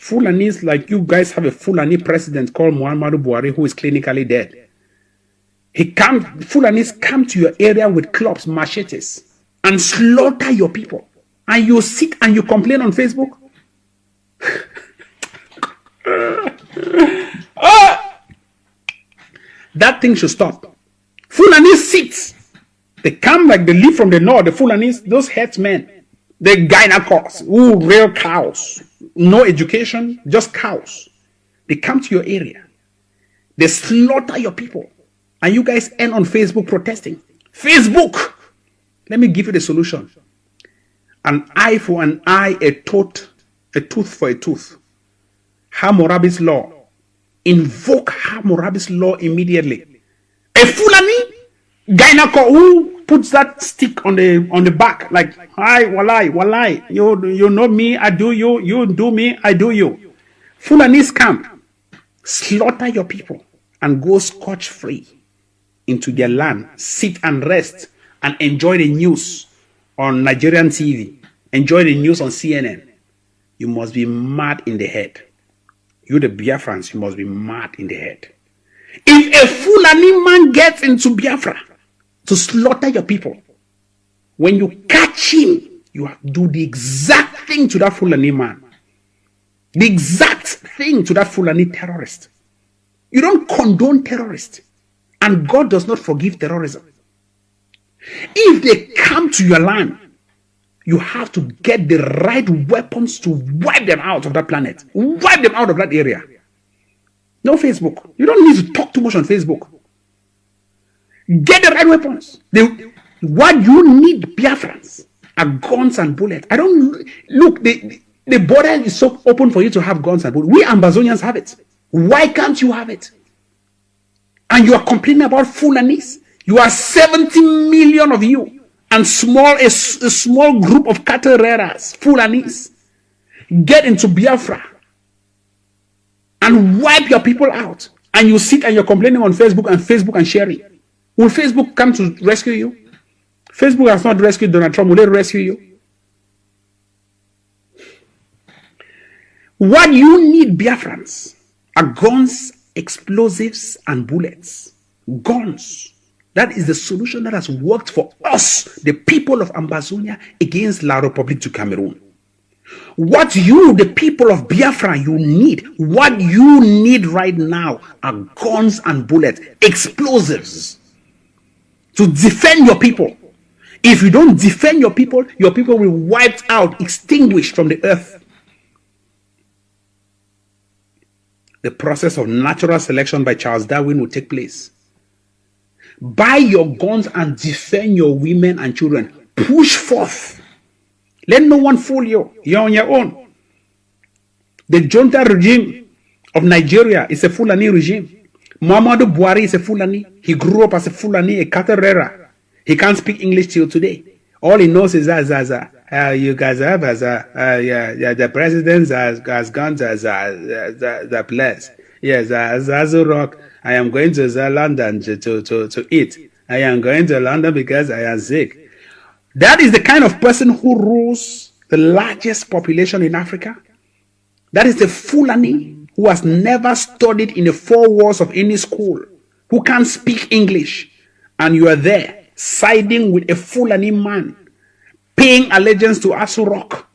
Fulanis, like you guys have a Fulani president called Muhammadu Buhari who is clinically dead. Fulanis come to your area with clubs, machetes, and slaughter your people. And you sit and you complain on Facebook. That thing should stop. Fulanis sit. They come like they live from the north. The Fulanis, those headsmen, the gynecologists, real cows, no education, just cows. They come to your area. They slaughter your people. And you guys end on Facebook protesting. Facebook! Let me give you the solution. An eye for an eye, a tooth for a tooth. Hammurabi's law. Invoke Hammurabi's law immediately. A Fulani gyneco who puts that stick on the back, like, hi, walai, you know me, I do you, you do me, I do you. Fulanis come, slaughter your people, and go scotch-free into their land, sit and rest, and enjoy the news on Nigerian TV, enjoy the news on CNN. You must be mad in the head. You, the Biafrans, you must be mad in the head. If a Fulani man gets into Biafra to slaughter your people, when you catch him, you have to do the exact thing to that Fulani man. The exact thing to that Fulani terrorist. You don't condone terrorists. And God does not forgive terrorism. If they come to your land, you have to get the right weapons to wipe them out of that planet. Wipe them out of that area. No Facebook. You don't need to talk too much on Facebook. Get the right weapons. What you need, Biafrans, are guns and bullets. Look, the border is so open for you to have guns and bullets. We Ambazonians have it. Why can't you have it? And you are complaining about Fulanis. You are 70 million of you. And a small group of cattle rearers, Fulanis, get into Biafra and wipe your people out. And you sit and you're complaining on Facebook and sharing. Will Facebook come to rescue you? Facebook has not rescued Donald Trump. Will they rescue you? What you need, Biafrans, are guns, explosives, and bullets. Guns. That is the solution that has worked for us, the people of Ambazonia, against La République du Cameroon. What you, the people of Biafra, what you need right now are guns and bullets, explosives, to defend your people. If you don't defend your people will be wiped out, extinguished from the earth. The process of natural selection by Charles Darwin will take place. Buy your guns and defend your women and children. Push forth. Let no one fool you. You're on your own. The junta regime of Nigeria is a Fulani regime. Muhammadu Buhari is a Fulani. He grew up as a Fulani, a cattle rearer. He can't speak English till today. All he knows is you guys have the president has gone to the place. Yes, Rock. I am going to London to eat. I am going to London because I am sick. That is the kind of person who rules the largest population in Africa. That is the Fulani who has never studied in the four walls of any school, who can't speak English. And you are there, siding with a Fulani man, paying allegiance to Rock,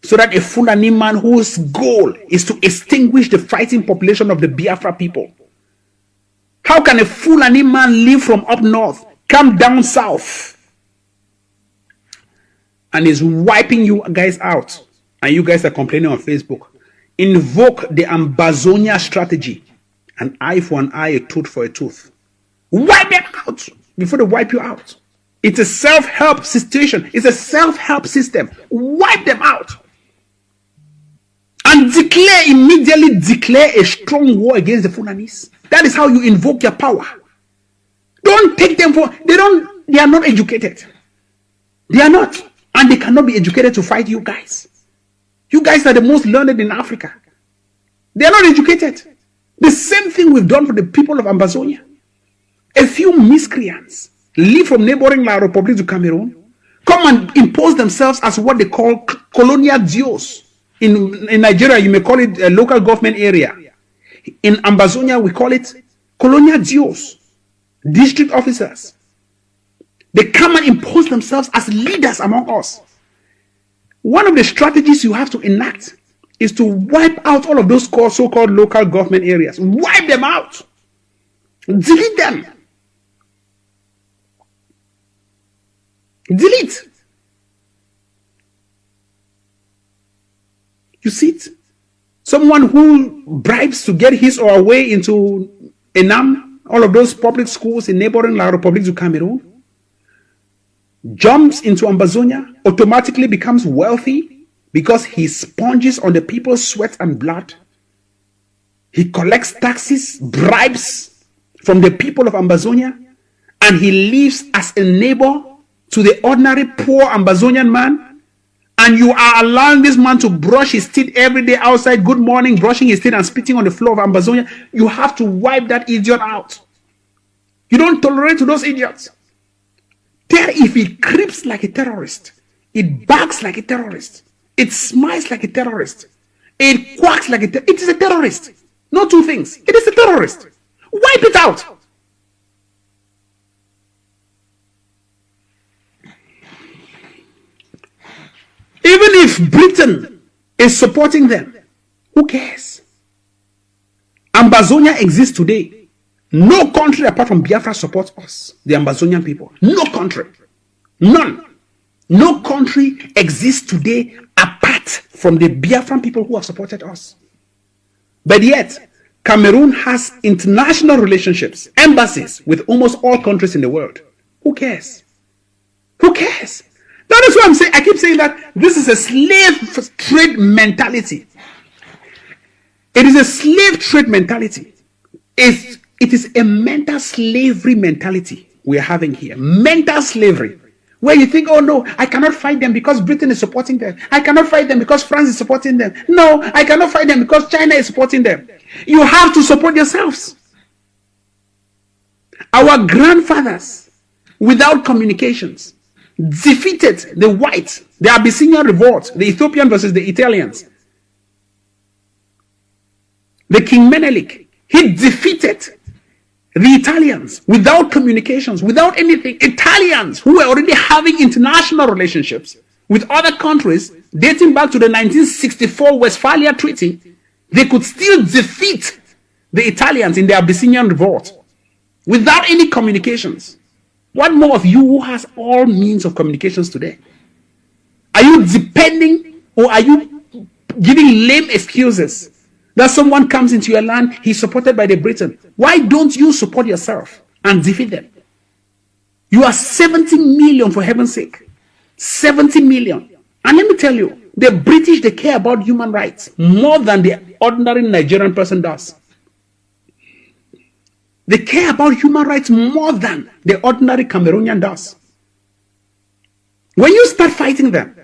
so that a Fulani man whose goal is to extinguish the fighting population of the Biafra people. How can a Fulani man live from up north, come down south, and is wiping you guys out, and you guys are complaining on Facebook? Invoke the Ambazonia strategy, an eye for an eye, a tooth for a tooth. Wipe them out before they wipe you out. It's a self-help situation. It's a self-help system. Wipe them out. And immediately declare a strong war against the Fulanis. That is how you invoke your power. Don't take them they are not educated. They are not. And they cannot be educated to fight you guys. You guys are the most learned in Africa. They are not educated. The same thing we've done for the people of Ambazonia. A few miscreants live from neighboring La République du Cameroon, come and impose themselves as what they call colonial dios, In Nigeria, you may call it a local government area. In Ambazonia, we call it colonial duos, district officers. They come and impose themselves as leaders among us. One of the strategies you have to enact is to wipe out all of those so-called local government areas. Wipe them out. Delete them. Delete. You see it? Someone who bribes to get his or her way into Enam, all of those public schools in neighboring La République du Cameroon, jumps into Ambazonia, automatically becomes wealthy because he sponges on the people's sweat and blood. He collects taxes, bribes from the people of Ambazonia, and he lives as a neighbor to the ordinary poor Ambazonian man. And you are allowing this man to brush his teeth every day outside, good morning, brushing his teeth and spitting on the floor of Ambazonia. You have to wipe that idiot out. You don't tolerate those idiots. If he creeps like a terrorist, it barks like a terrorist, it smiles like a terrorist, it quacks like a terrorist, it is a terrorist. No two things. It is a terrorist. Wipe it out. Even if Britain is supporting them, who cares? Ambazonia exists today. No country apart from Biafra supports us, the Ambazonian people. No country. None. No country exists today apart from the Biafran people who have supported us. But yet, Cameroon has international relationships, embassies with almost all countries in the world. Who cares? Who cares? That is why I keep saying that this is a slave trade mentality. It is a slave trade mentality. It is a mental slavery mentality we are having here. Mental slavery. Where you think, oh no, I cannot fight them because Britain is supporting them. I cannot fight them because France is supporting them. No, I cannot fight them because China is supporting them. You have to support yourselves. Our grandfathers, without communications, defeated the whites, the Abyssinian revolt, the Ethiopian versus the Italians. The King Menelik, he defeated the Italians without communications, without anything. Italians who were already having international relationships with other countries dating back to the 1964 Westphalia Treaty, they could still defeat the Italians in the Abyssinian revolt without any communications. What more of you who has all means of communications today? Are you depending, or are you giving lame excuses that someone comes into your land, he's supported by the Britain? Why don't you support yourself and defeat them? You are 70 million, for heaven's sake. 70 million. And let me tell you, the British, they care about human rights more than the ordinary Nigerian person does. They care about human rights more than the ordinary Cameroonian does. When you start fighting them,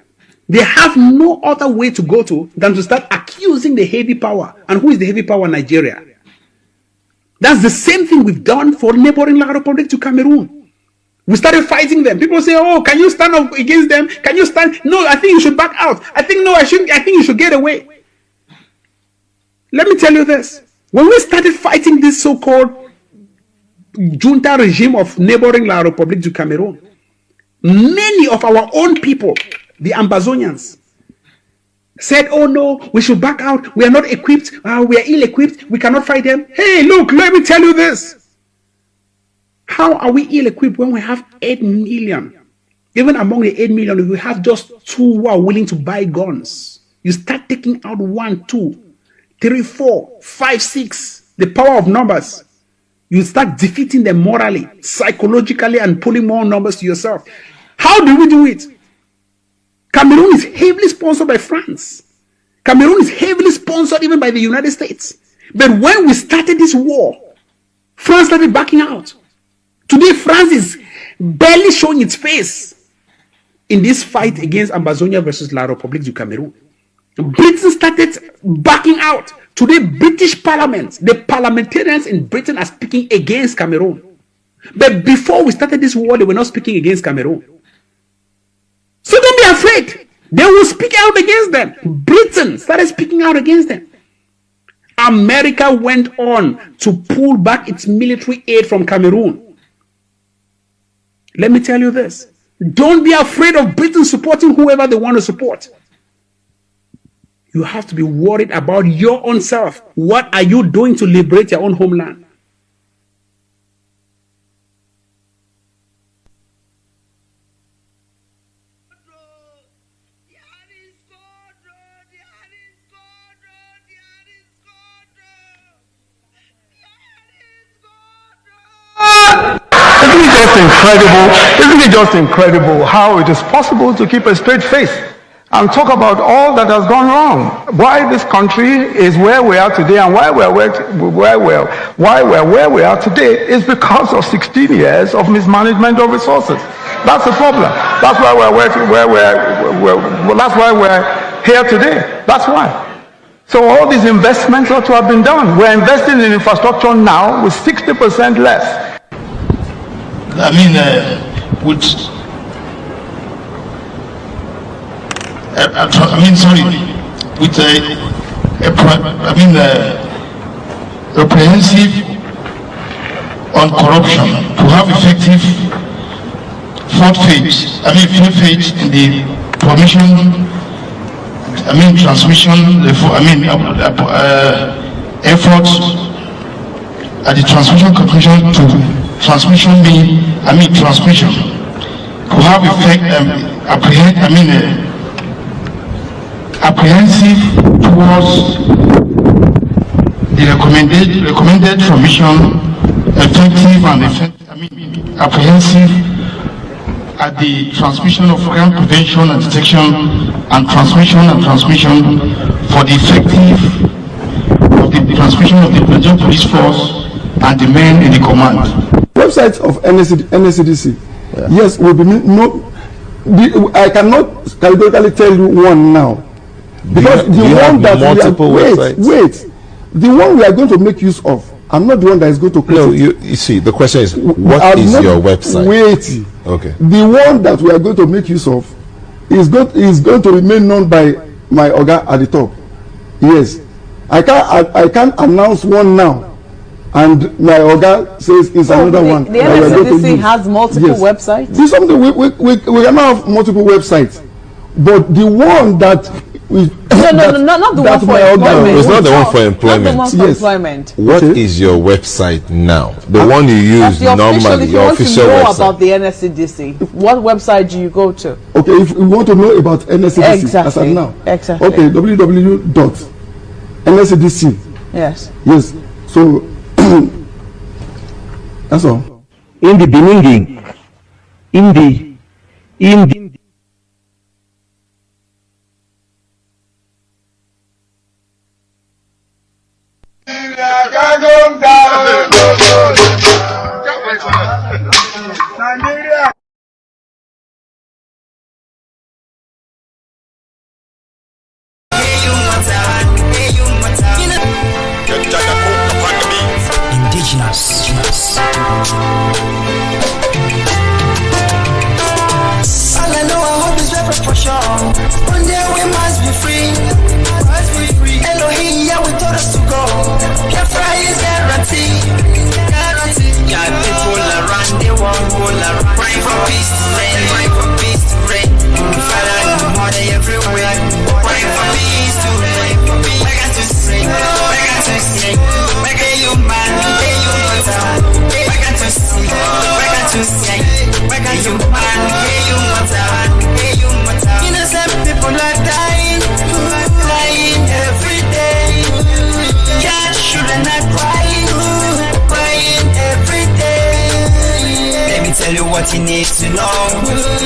they have no other way to go to than to start accusing the heavy power. And who is the heavy power? Nigeria. That's the same thing we've done for neighboring La République du Cameroon. We started fighting them. People say, oh, can you stand up against them? Can you stand? No, I think you should back out. I think you should get away. Let me tell you this. When we started fighting this so-called junta regime of neighboring La République du Cameroon, many of our own people, the Ambazonians, said, oh no, we should back out. We are not equipped. We are ill-equipped. We cannot fight them. Hey, look, let me tell you this. How are we ill-equipped when we have 8 million? Even among the 8 million, if we have just 2 who are willing to buy guns, you start taking out 1, 2, 3, 4, 5, 6, the power of numbers. You start defeating them morally, psychologically, and pulling more numbers to yourself. How do we do it? Cameroon is heavily sponsored by France. Cameroon is heavily sponsored even by the United States. But when we started this war, France started backing out. Today, France is barely showing its face in this fight against Ambazonia versus La République du Cameroon. Britain started backing out. Today, British Parliament, the parliamentarians in Britain are speaking against Cameroon. But before we started this war, they were not speaking against Cameroon. So don't be afraid. They will speak out against them. Britain started speaking out against them. America went on to pull back its military aid from Cameroon. Let me tell you this. Don't be afraid of Britain supporting whoever they want to support. You have to be worried about your own self. What are you doing to liberate your own homeland? Isn't it just incredible how it is possible to keep a straight face and talk about all that has gone wrong? Why this country is where we are today and why we're where we are today is because of 16 years of mismanagement of resources. That's the problem. That's why that's why we're here today. That's why. So all these investments ought to have been done. We're investing in infrastructure now with 60% less. I mean, with comprehensive on corruption to have effective fifth phase in the transmission, efforts at the transmission conclusion to transmission to have effect apprehensive towards the recommended transmission, effective and apprehensive at the transmission of crime prevention and detection and transmission for the effective of the transmission of the Nigerian police force and the men in the command. Websites of NSCDC, yeah. Yes, will be I cannot categorically tell you one now, because the one that the one we are going to make use of, I'm not the one that is going to create. No, you see, the question is, what is your website? Wait. Okay. The one that we are going to make use of is going to remain known by my Oga at the top. Yes, I can't announce one now. And my Oga says it's another one. The NSCDC has multiple websites? This is something we can have multiple websites. But the one that we... not the one for employment. It's not the one for employment. Not the one for employment. What is your website now? The one you use normally, your official website. If you want to know about the NSCDC, what website do you go to? Okay, if we want to know about NSCDC, exactly. As of now. Exactly. Okay, www.nscdc. Yes. Yes. So... that's all. In the beginning, in the indigenous. All I know, I hope is rapper for sure. One day we must be free. Elohim, yeah, we told us to go. Biafra is guaranteed. Yeah, people around the world praying for peace to reign, Father, mother everywhere, praying for peace to reign. I got to sing, make a human, I got to sing, make a human, innocent people are dying every day. Yeah, children are crying every day. Let me tell you what you need to know.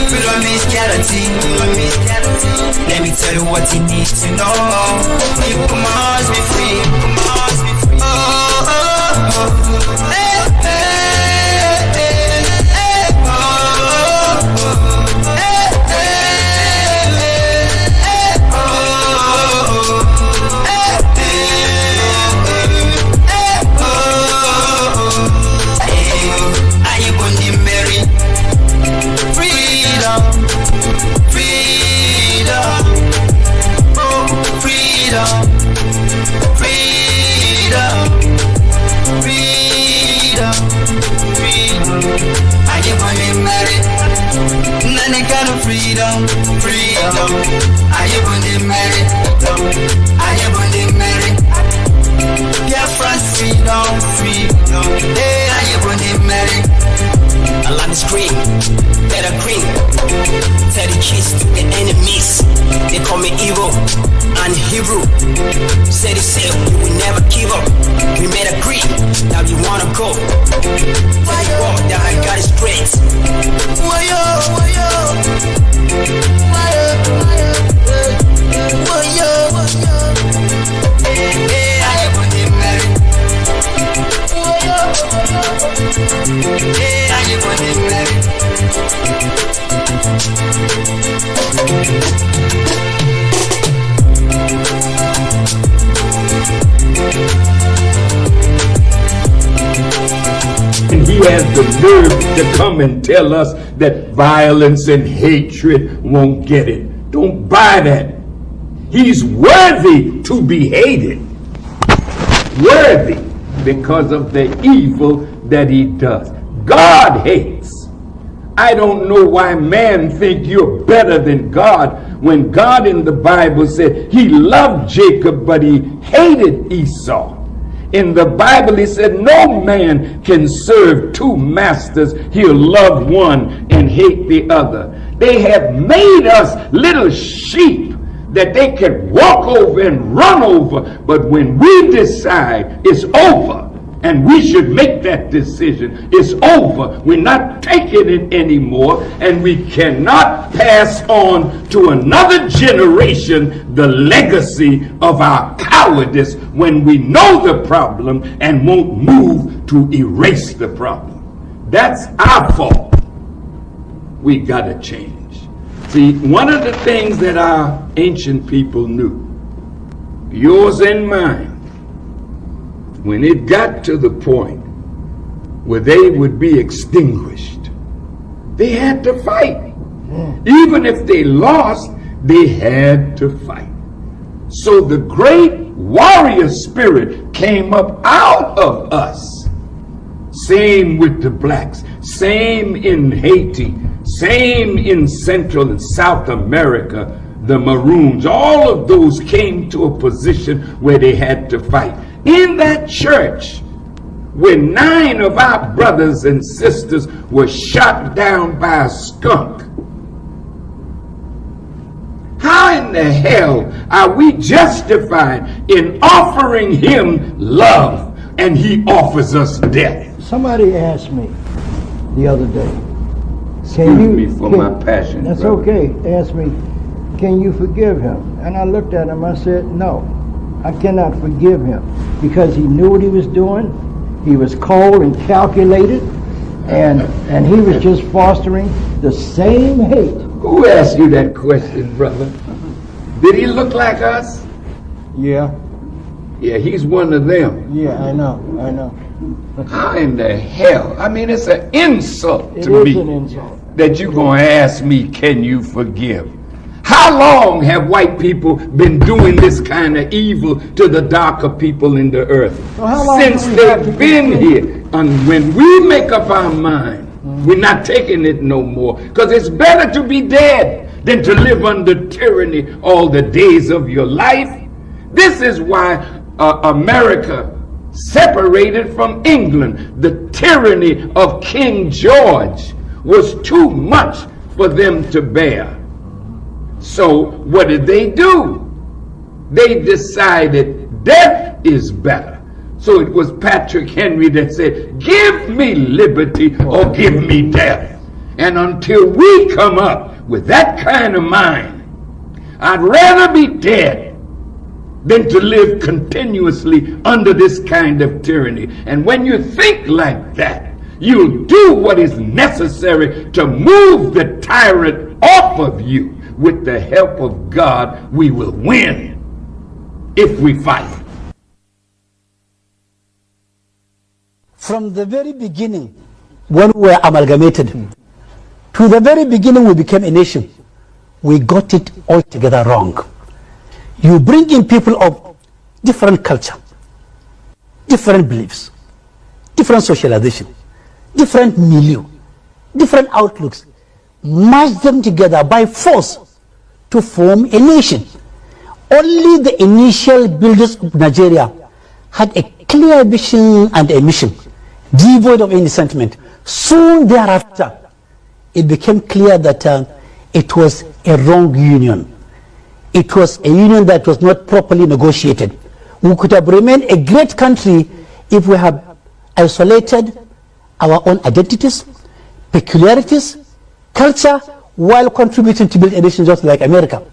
Freedom is guaranteed. Let me tell you what you need to know. You must be free. Freedom. Are you gonna marry? Are you gonna marry? Biafra freedom. Hey, are you gonna marry? I like the scream, better green. Tell the cheese to the enemies. They call me evil and Hebrew. Say the same, you will never give up. We made a agree, now you wanna go. Why you walk down, I got it straight. Why yo? Hey, I am on the married. Hey, I am on the married. And he has the nerve to come and tell us that violence and hatred won't get it. Don't buy that. He's worthy to be hated. Worthy because of the evil that he does. God hates. I don't know why man think you're better than God when God in the Bible said he loved Jacob but he hated Esau. In the Bible, he said, no man can serve two masters. He'll love one and hate the other. They have made us little sheep that they can walk over and run over. But when we decide it's over, and we should make that decision, it's over. We're not taking it anymore, and we cannot pass on to another generation the legacy of our cowardice when we know the problem and won't move to erase the problem. That's our fault. We gotta change. See, one of the things that our ancient people knew, yours and mine, when it got to the point where they would be extinguished, they had to fight. Even if they lost, they had to fight. So the great warrior spirit came up out of us. Same with the blacks, same in Haiti, same in Central and South America, the Maroons. All of those came to a position where they had to fight. In that church, where 9 of our brothers and sisters were shot down by a skunk, how in the hell are we justified in offering him love and he offers us death? Somebody asked me the other day, my passion. That's brother. okay. Asked me, can you forgive him? And I looked at him, I said, no, I cannot forgive him because he knew what he was doing. He was cold and calculated, and he was just fostering the same hate. Who asked you that question, brother? Did he look like us? Yeah. Yeah, he's one of them. Yeah, I know. How in the hell? I mean, it's an insult to me an insult. that you're going to ask me, can you forgive? How long have white people been doing this kind of evil to the darker people in the earth? Since they've been here. And when we make up our mind, we're not taking it no more. Because it's better to be dead than to live under tyranny all the days of your life. This is why America separated from England. The tyranny of King George was too much for them to bear. So what did they do? They decided death is better. So it was Patrick Henry that said, give me liberty or give me death. And until we come up with that kind of mind, I'd rather be dead than to live continuously under this kind of tyranny. And when you think like that, you'll do what is necessary to move the tyrant off of you. With the help of God, we will win if we fight. From the very beginning, when we were amalgamated, to the very beginning we became a nation, we got it altogether wrong. You bring in people of different culture, different beliefs, different socialization, different milieu, different outlooks, merge them together by force to form a nation. Only the initial builders of Nigeria had a clear vision and a mission, devoid of any sentiment. Soon thereafter, it became clear that it was a wrong union. It was a union that was not properly negotiated. We could have remained a great country if we had isolated our own identities, peculiarities, culture, while contributing to build a nation just like America.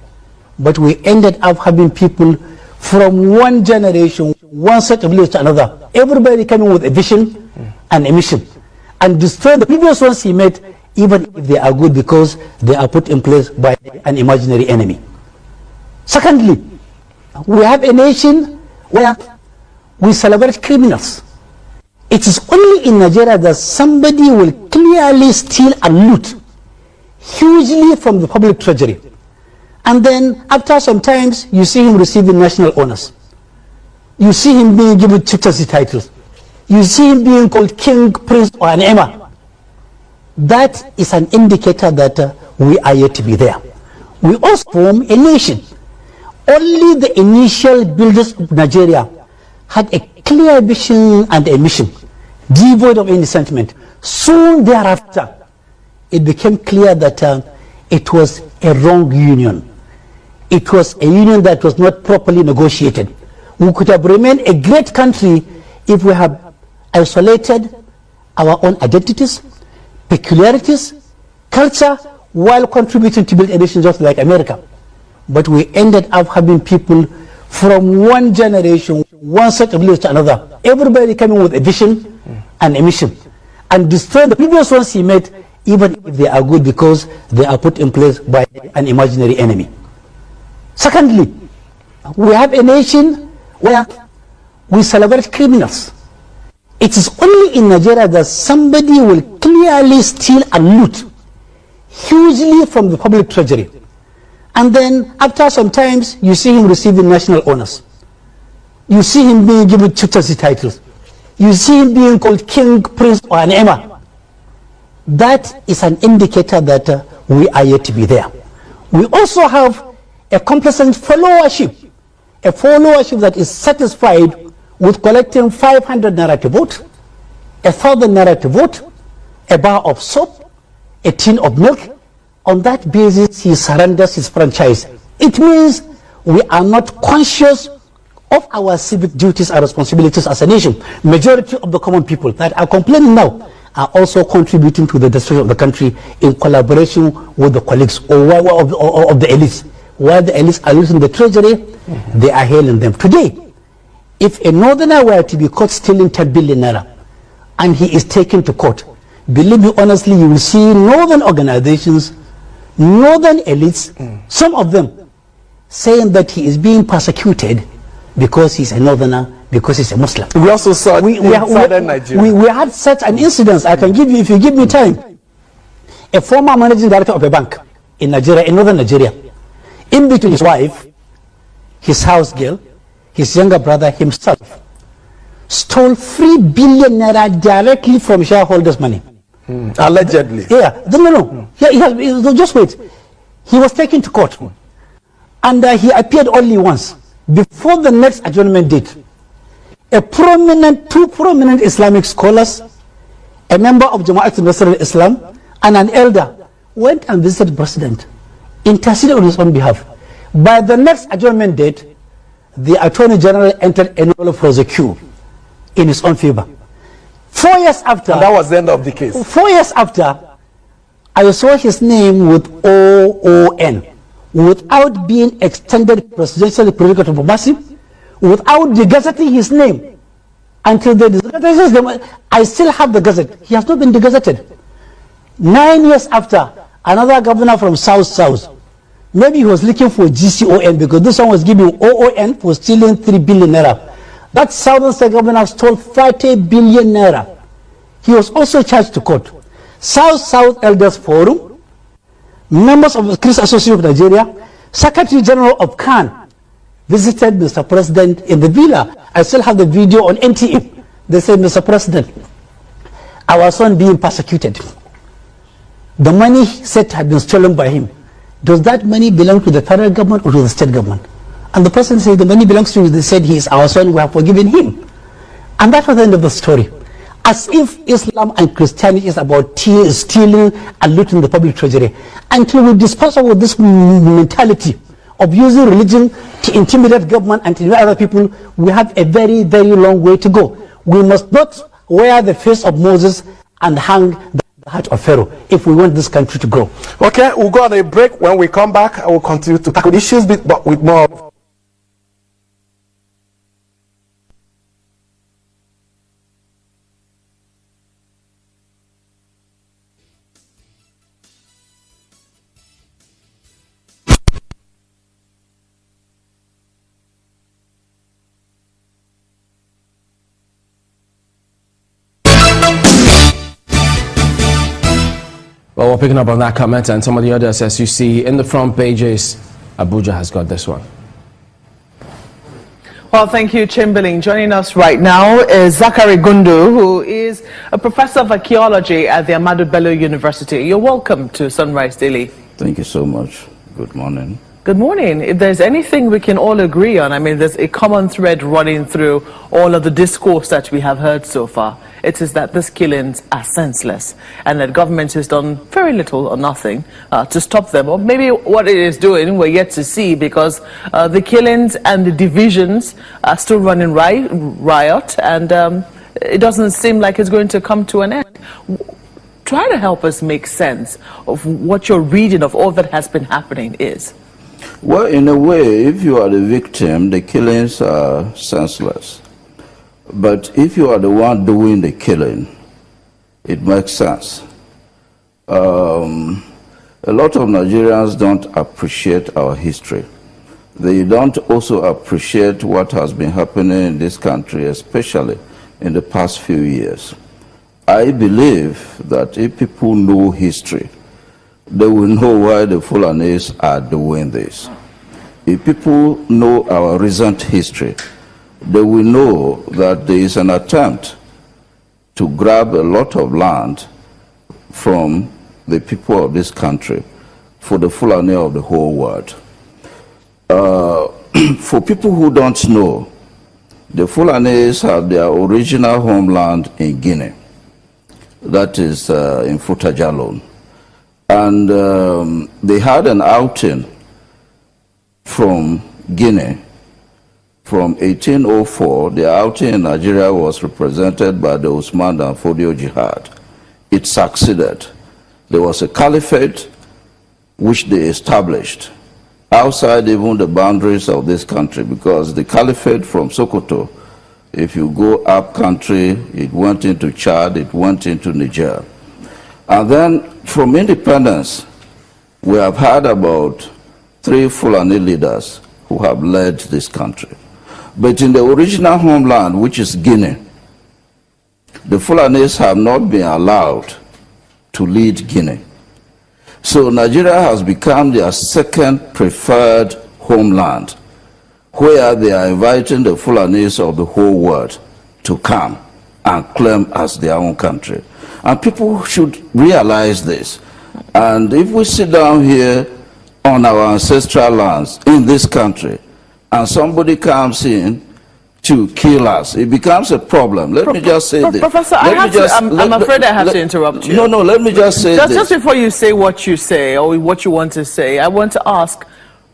But we ended up having people from one generation, one set of leaders to another, everybody coming with a vision and a mission, and destroy the previous ones he met, even if they are good, because they are put in place by an imaginary enemy. Secondly, we have a nation where we celebrate criminals. It is only in Nigeria that somebody will clearly steal and loot hugely from the public treasury, and then after some times you see him receiving national honors. You see him being given chieftaincy titles. You see him being called king, prince, or an emir. That is an indicator that we are yet to be there. We also form a nation. Only the initial builders of Nigeria had a clear vision and a mission, devoid of any sentiment. Soon thereafter, it became clear that it was a wrong union. It was a union that was not properly negotiated. We could have remained a great country if we had isolated our own identities, peculiarities, culture, while contributing to build a nation just like America. But we ended up having people from one generation, one set of leaders to another, everybody coming with a vision and a mission, and destroy the previous ones he met, even if they are good, because they are put in place by an imaginary enemy. Secondly, we have a nation where we celebrate criminals. It is only in Nigeria that somebody will clearly steal and loot hugely from the public treasury, and then after some times you see him receiving national honors. You see him being given chieftaincy titles. You see him being called king, prince, or an emir. That is an indicator that we are yet to be there. We also have a complacent followership, a followership that is satisfied with collecting 500 naira to vote, 1,000 naira to vote, a bar of soap, a tin of milk. On that basis, he surrenders his franchise. It means we are not conscious of our civic duties and responsibilities as a nation. Majority of the common people that are complaining now are also contributing to the destruction of the country in collaboration with the colleagues of the elites. While the elites are losing the treasury, they are hailing them. Today, if a northerner were to be caught stealing 10 billion naira and he is taken to court, believe me honestly, you will see northern organizations, northern elites, some of them saying that he is being persecuted because he's a northerner, because he's a Muslim. We also saw it in southern Nigeria. We had such an incident. I can give you, if you give me time. A former managing director of a bank in Nigeria, in northern Nigeria, in between his wife, his house girl, his younger brother, himself, stole 3 billion naira directly from shareholders' money. Allegedly. Yeah, no. Just wait. He was taken to court, and he appeared only once. Before the next adjournment date, two prominent Islamic scholars, a member of Johnathan Cinedu, and an elder went and visited the president, interceded on his own behalf. By the next adjournment date, the Attorney General entered a nolle prosequi in his own favor. 4 years after, and that was the end of the case. 4 years after, I saw his name with OON, without being extended presidential political diplomacy, without degazetting his name. Until they degazetted, I still have the gazette. He has not been degazetted. 9 years after, another governor from South, maybe he was looking for GCON, because this one was giving OON for stealing 3 billion naira. That southern state governor stole 30 billion naira. He was also charged to court. South Elders Forum, members of the Christian Association of Nigeria, Secretary General of Khan visited Mr. President in the villa. I still have the video on NTA. They said, Mr. President, our son being persecuted. The money said had been stolen by him. does that money belong to the federal government or to the state government? And the person said the money belongs to you. They said he is our son, we have forgiven him. And that was the end of the story. As if Islam and Christianity is about stealing and looting the public treasury. Until we dispose of this mentality of using religion to intimidate government and to intimidate other people, we have a very, very long way to go. We must not wear the face of Moses and hang the heart of Pharaoh if we want this country to grow. Okay, we'll go on a break. When we come back, I will continue to tackle issues, but with more. Well, we're picking up on that comment and some of the others. As you see in the front pages, Abuja has got this one. Well, thank you, Chamberlain. Joining us right now is Zachary Gundu, who is a professor of archaeology at the Ahmadu Bello University. You're welcome to Sunrise Daily. Thank you so much. Good morning. Good morning. If there's anything we can all agree on, I mean, there's a common thread running through all of the discourse that we have heard so far. It is that these killings are senseless and that government has done very little or nothing to stop them. Or maybe what it is doing, we're yet to see, because the killings and the divisions are still running riot, and it doesn't seem like it's going to come to an end. Try to help us make sense of what your reading of all that has been happening is. Well, in a way, if you are the victim, the killings are senseless. But if you are the one doing the killing, it makes sense. A lot of Nigerians don't appreciate our history. They don't also appreciate what has been happening in this country, especially in the past few years. I believe that if people know history, they will know why the Fulanis are doing this. If people know our recent history, they will know that there is an attempt to grab a lot of land from the people of this country for the Fulani of the whole world. For people who don't know, the Fulanis have their original homeland in Guinea. That is in Futajalon. And they had an outing from Guinea. From 1804, the outing in Nigeria was represented by the Usman and Fodio Jihad. It succeeded. There was a caliphate which they established outside even the boundaries of this country, because the caliphate from Sokoto, if you go up country, it went into Chad, it went into Niger. And then from independence, we have had about 3 Fulani leaders who have led this country. But in the original homeland, which is Guinea, the Fulanis have not been allowed to lead Guinea. So Nigeria has become their second preferred homeland, where they are inviting the Fulanis of the whole world to come and claim as their own country. And people should realize this. And if we sit down here on our ancestral lands in this country, and somebody comes in to kill us, it becomes a problem. Let me just say this. Professor, I'm afraid I have to interrupt you. No, let me just say this. Just before you say what you say, or what you want to say, I want to ask,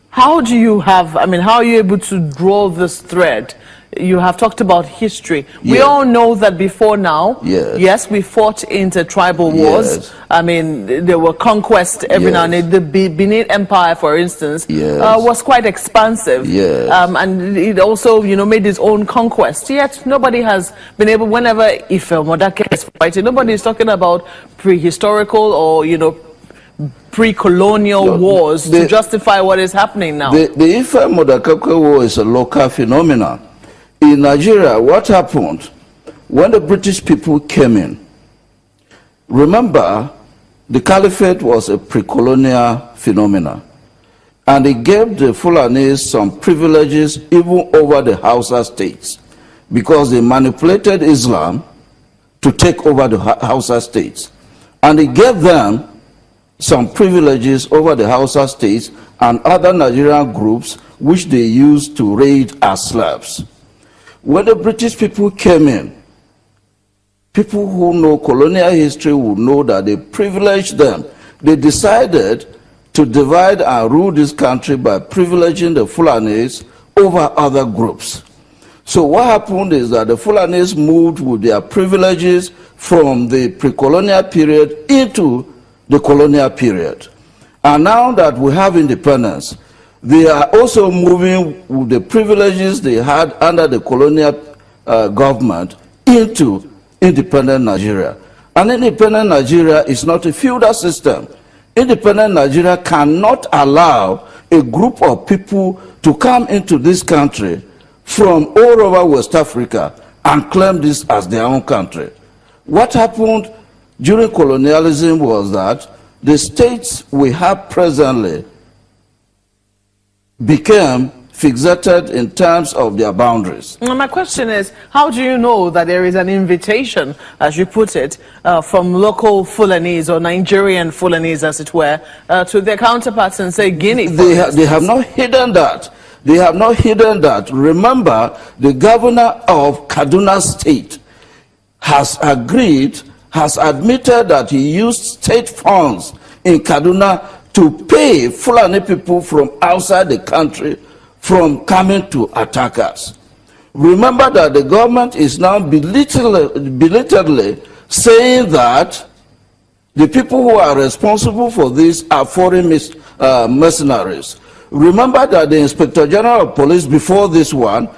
how do you have, I mean, how are you able to draw this thread? You have talked about history. Yeah. We all know that before now, yes, we fought into tribal wars. Yes. I mean, there were conquests every now and then. The Benin Empire, for instance, was quite expansive. Yes. And it also, you know, made its own conquest. Yet nobody has been able, whenever Ife Modake is fighting, nobody is talking about prehistorical or, you know, pre-colonial wars to justify what is happening now. The Ife Modake war is a local phenomenon. In Nigeria, what happened when the British people came in? Remember, the caliphate was a pre-colonial phenomenon, and it gave the Fulanis some privileges even over the Hausa states, because they manipulated Islam to take over the Hausa states, and it gave them some privileges over the Hausa states and other Nigerian groups which they used to raid as slaves. When the British people came in, people who know colonial history will know that they privileged them. They decided to divide and rule this country by privileging the Fulanis over other groups. So what happened is that the Fulanis moved with their privileges from the pre-colonial period into the colonial period. And now that we have independence, they are also moving with the privileges they had under the colonial government into independent Nigeria. And independent Nigeria is not a feudal system. Independent Nigeria cannot allow a group of people to come into this country from all over West Africa and claim this as their own country. What happened during colonialism was that the states we have presently became fixated in terms of their boundaries. My question is, how do you know that there is an invitation, as you put it, from local Fulanese or Nigerian Fulanese, as it were, to their counterparts in, say, Guinea? They have not hidden that. They have not hidden that. Remember, the governor of Kaduna State has agreed, has admitted that he used state funds in Kaduna to pay Fulani people from outside the country from coming to attack us. Remember that the government is now belatedly saying that the people who are responsible for this are foreign mercenaries. Remember that the Inspector General of Police before this one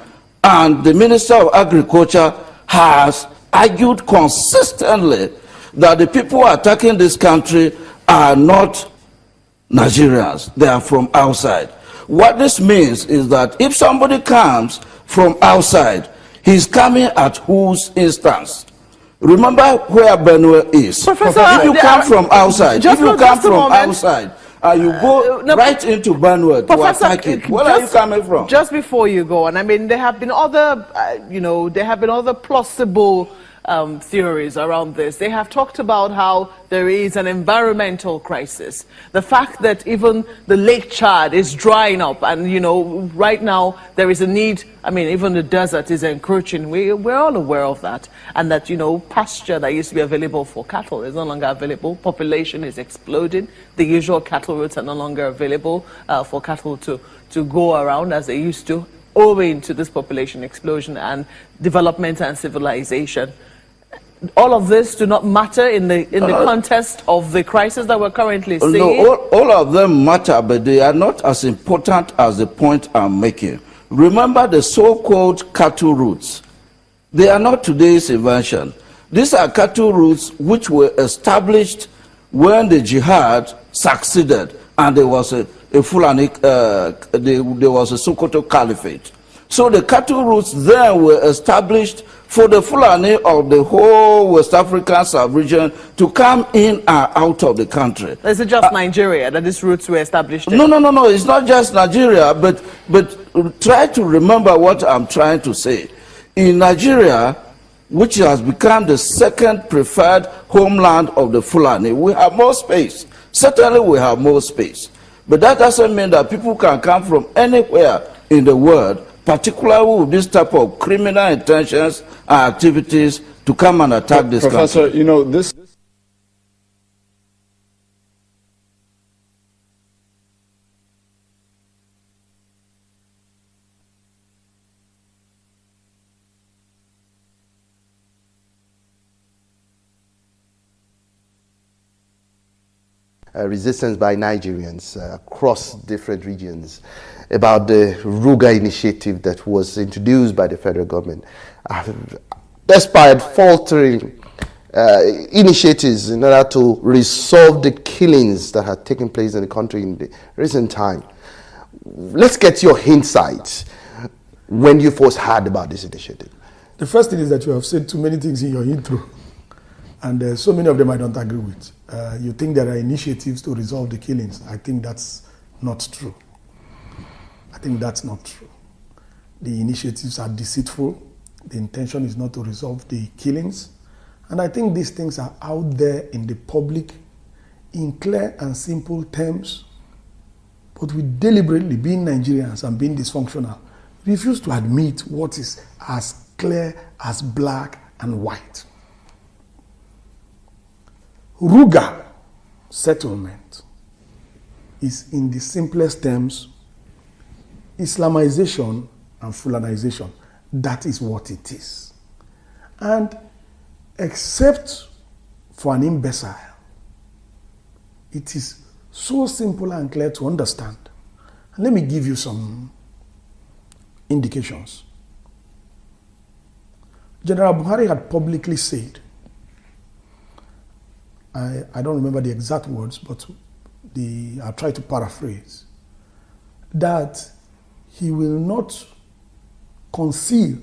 and the Minister of Agriculture has argued consistently that the people attacking this country are not Nigerians, they are from outside. What this means is that if somebody comes from outside, he's coming at whose instance? Remember where Benue is. Professor, if you come from outside, and you go right into Benue to attack it, where are you coming from? Just before you go on, I mean, there have been other, there have been other plausible theories around this. They have talked about how there is an environmental crisis. The fact that even the Lake Chad is drying up and, right now there is a need, I mean, even the desert is encroaching. We're all aware of that. And that, pasture that used to be available for cattle is no longer available. Population is exploding. The usual cattle routes are no longer available for cattle to go around as they used to, owing to this population explosion and development and civilization. All of this do not matter in the context of the crisis that we're currently seeing? No, all of them matter, but they are not as important as the point I'm making. Remember the so-called cattle routes. They are not today's invention. These are cattle routes which were established when the jihad succeeded and there was a Fulani, there was a Sokoto Caliphate. So the cattle routes then were established for the Fulani of the whole West African sub-region to come in and out of the country. Is it just Nigeria that these routes were established in? No, it's not just Nigeria, but try to remember what I'm trying to say. In Nigeria, which has become the second preferred homeland of the Fulani, we have more space. Certainly we have more space. But that doesn't mean that people can come from anywhere in the world, particularly with this type of criminal intentions and activities, to come and attack this Professor, country. this... resistance by Nigerians across different regions about the Ruga Initiative that was introduced by the federal government. Despite faltering initiatives in order to resolve the killings that had taken place in the country in the recent time, let's get your insight when you first heard about this initiative. The first thing is that you have said too many things in your intro, and so many of them I don't agree with. You think there are initiatives to resolve the killings. I think that's not true. I think that's not true. The initiatives are deceitful. The intention is not to resolve the killings. And I think these things are out there in the public, in clear and simple terms, but we deliberately, being Nigerians and being dysfunctional, refuse to admit what is as clear as black and white. Ruga settlement is, in the simplest terms, Islamization and Fulanization. That is what it is. And except for an imbecile, it is so simple and clear to understand. And let me give you some indications. General Buhari had publicly said, I don't remember the exact words, but I'll try to paraphrase, that he will not conceal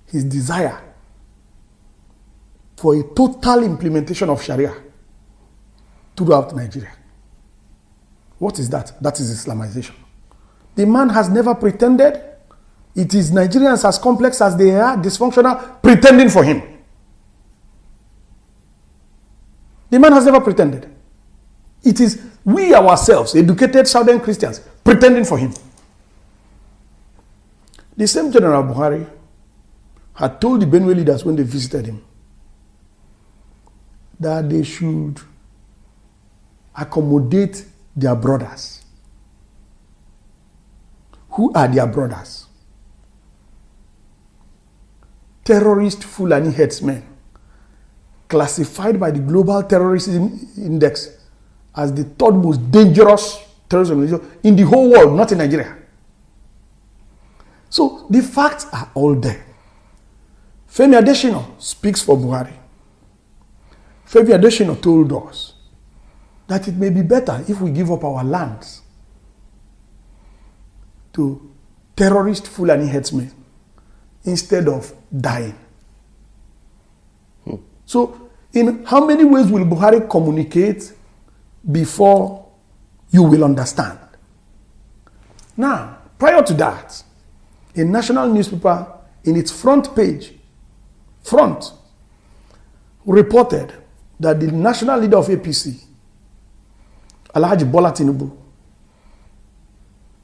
his desire for a total implementation of Sharia throughout Nigeria. What is that? That is Islamization. The man has never pretended. It is Nigerians as complex as they are, dysfunctional, pretending for him. The man has never pretended. It is we ourselves, educated Southern Christians, pretending for him. The same General Buhari had told the Benue leaders when they visited him that they should accommodate their brothers. Who are their brothers? Terrorist Fulani headsmen, classified by the Global Terrorism Index as the third most dangerous terrorist organization in the whole world, not in Nigeria. So the facts are all there. Femi Adesina speaks for Buhari. Femi Adesina told us that it may be better if we give up our lands to terrorist Fulani headsmen instead of dying. So, in how many ways will Buhari communicate before you will understand? Now, prior to that, a national newspaper in its front page, reported that the national leader of APC, Alhaji Bola Tinubu,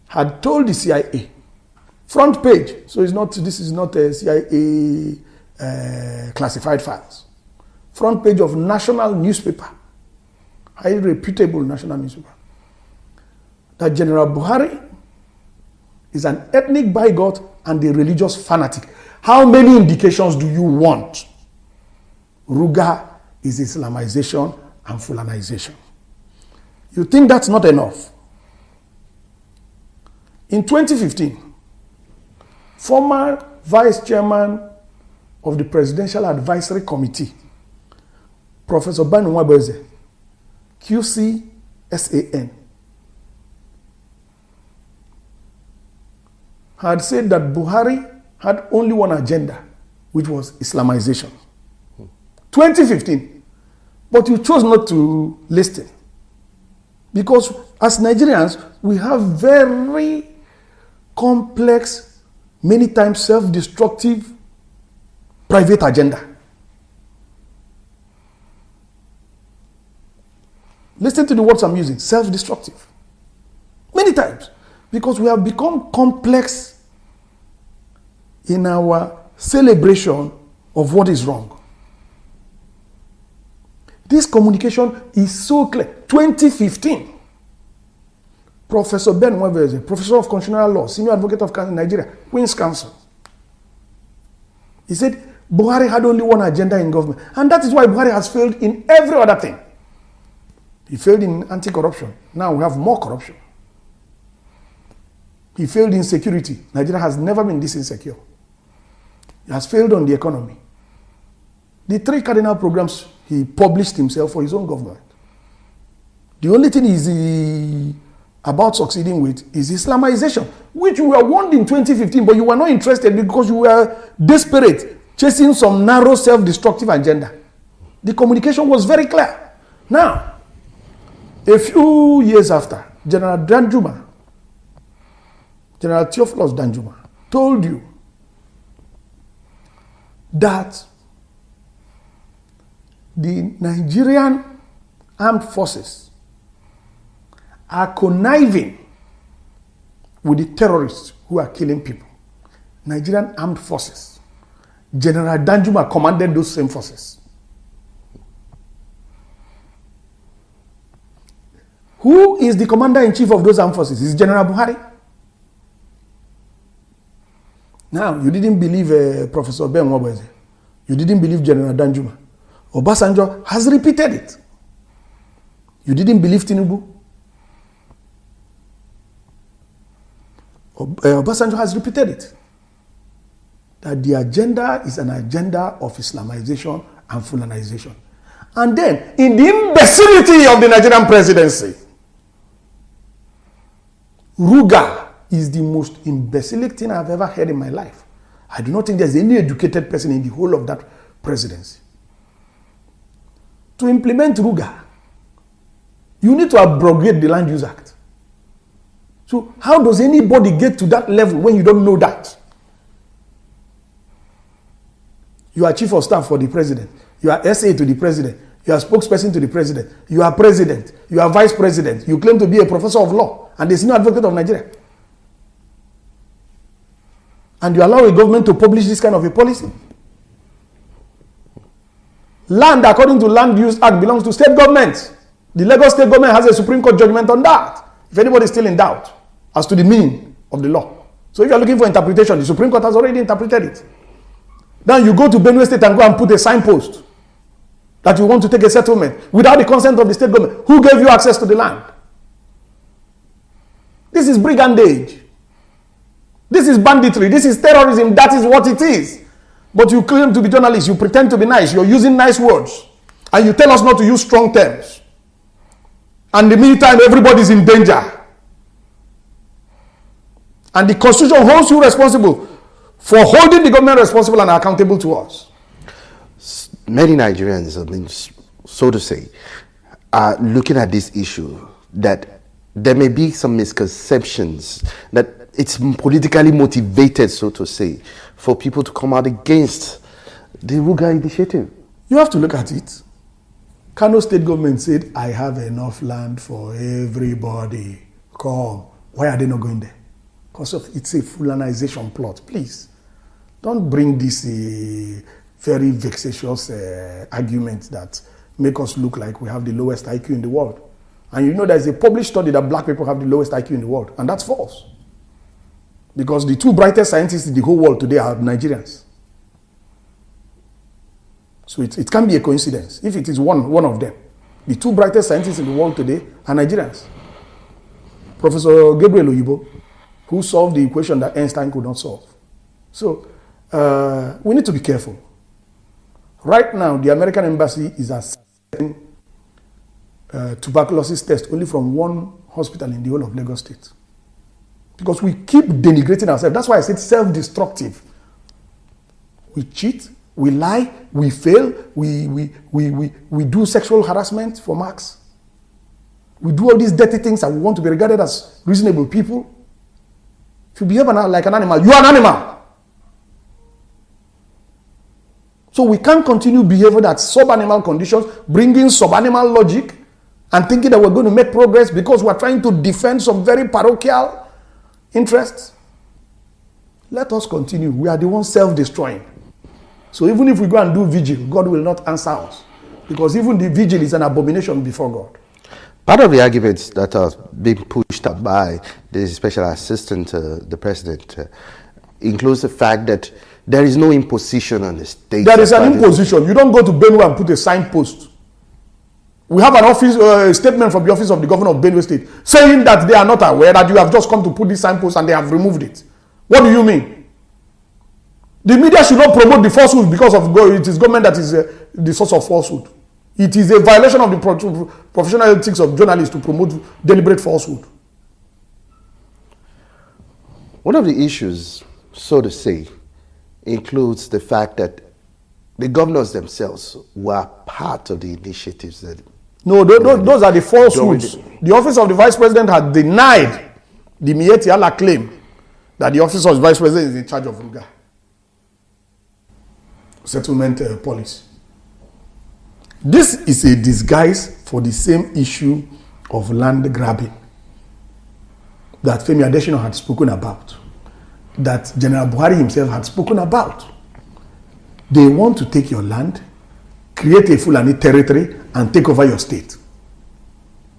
had told the CIA, front page, so this is not a CIA classified files, front page of national newspaper, highly reputable national newspaper, that General Buhari is an ethnic bigot and a religious fanatic. How many indications do you want? Ruga is Islamization and Fulanization. You think that's not enough? In 2015, former vice chairman of the Presidential Advisory Committee, Professor Banu Nwabeze, QCSAN, had said that Buhari had only one agenda, which was Islamization. 2015. But you chose not to listen. Because as Nigerians, we have very complex, many times self-destructive, private agenda. Listen to the words I'm using, self-destructive. Many times. Because we have become complex in our celebration of what is wrong. This communication is so clear. 2015, Professor Ben Nwabeze, Professor of Constitutional Law, Senior Advocate of Nigeria, Queen's Counsel, he said Buhari had only one agenda in government. And that is why Buhari has failed in every other thing. He failed in anti-corruption. Now we have more corruption. He failed in security. Nigeria has never been this insecure. He has failed on the economy. The 3 cardinal programs he published himself for his own government. The only thing he's about succeeding with is Islamization, which you were warned in 2015, but you were not interested because you were desperate, chasing some narrow self-destructive agenda. The communication was very clear. Now, a few years after, General Theophilus Danjuma told you that the Nigerian armed forces are conniving with the terrorists who are killing people. Nigerian armed forces. General Danjuma commanded those same forces. Who is the commander-in-chief of those armed forces? Is General Buhari. Now, you didn't believe Professor Ben Wabweze. You didn't believe General Danjuma. Obasanjo has repeated it. You didn't believe Tinubu. Obasanjo has repeated it. That the agenda is an agenda of Islamization and Fulanization. And then, in the imbecility of the Nigerian presidency, Ruga is the most imbecilic thing I've ever heard in my life. I do not think there's any educated person in the whole of that presidency. To implement Ruga, you need to abrogate the Land Use Act. So how does anybody get to that level when you don't know that? You are chief of staff for the president. You are SA to the president. You are spokesperson to the president. You are president. You are vice president. You claim to be a professor of law and the senior advocate of Nigeria. And you allow a government to publish this kind of a policy. Land, according to Land Use Act, belongs to state governments. The Lagos state government has a Supreme Court judgment on that. If anybody is still in doubt as to the meaning of the law. So if you are looking for interpretation, the Supreme Court has already interpreted it. Then you go to Benue State and go and put a signpost that you want to take a settlement without the consent of the state government. Who gave you access to the land? This is brigandage. This is banditry. This is terrorism. That is what it is. But you claim to be journalists. You pretend to be nice. You're using nice words. And you tell us not to use strong terms. And in the meantime, everybody's in danger. And the Constitution holds you responsible for holding the government responsible and accountable to us. Many Nigerians, I mean, so to say, are looking at this issue that there may be some misconceptions, that it's politically motivated, so to say, for people to come out against the Ruga Initiative. You have to look at it. Kano state government said, I have enough land for everybody. Come. Why are they not going there? Because it's a Fulanization plot. Please, don't bring this very vexatious argument that make us look like we have the lowest IQ in the world. And you know there's a published study that black people have the lowest IQ in the world. And that's false. Because the two brightest scientists in the whole world today are Nigerians. So it can't be a coincidence if it is one of them. The two brightest scientists in the world today are Nigerians. Professor Gabriel Oyibo, who solved the equation that Einstein could not solve. So we need to be careful. Right now, the American embassy is accepting tuberculosis test only from one hospital in the whole of Lagos State. Because we keep denigrating ourselves. That's why I said self-destructive. We cheat, we lie, we fail, we do sexual harassment for marks. We do all these dirty things and we want to be regarded as reasonable people. If you behave like an animal, you are an animal. So we can't continue behaving at sub-animal conditions, bringing sub-animal logic and thinking that we're going to make progress because we're trying to defend some very parochial interests. Let us continue. We are the ones self-destroying. So even if we go and do vigil, God will not answer us. Because even the vigil is an abomination before God. Part of the arguments that are being pushed up by the special assistant to the president includes the fact that there is no imposition on the state. There is an imposition. You don't go to Benue and put a signpost. We have an office statement from the office of the governor of Benue State saying that they are not aware that you have just come to put this signpost and they have removed it. What do you mean? The media should not promote the falsehood because of it is government that is the source of falsehood. It is a violation of the professional ethics of journalists to promote deliberate falsehood. One of the issues, so to say, includes the fact that the governors themselves were part of the initiatives that... No, those are the falsehoods. The office of the vice president had denied the Mieti Allah claim that the office of the vice president is in charge of Ruga settlement policy. This is a disguise for the same issue of land grabbing that Femi Adesina had spoken about, that General Buhari himself had spoken about. They want to take your land, create a Fulani territory, and take over your state.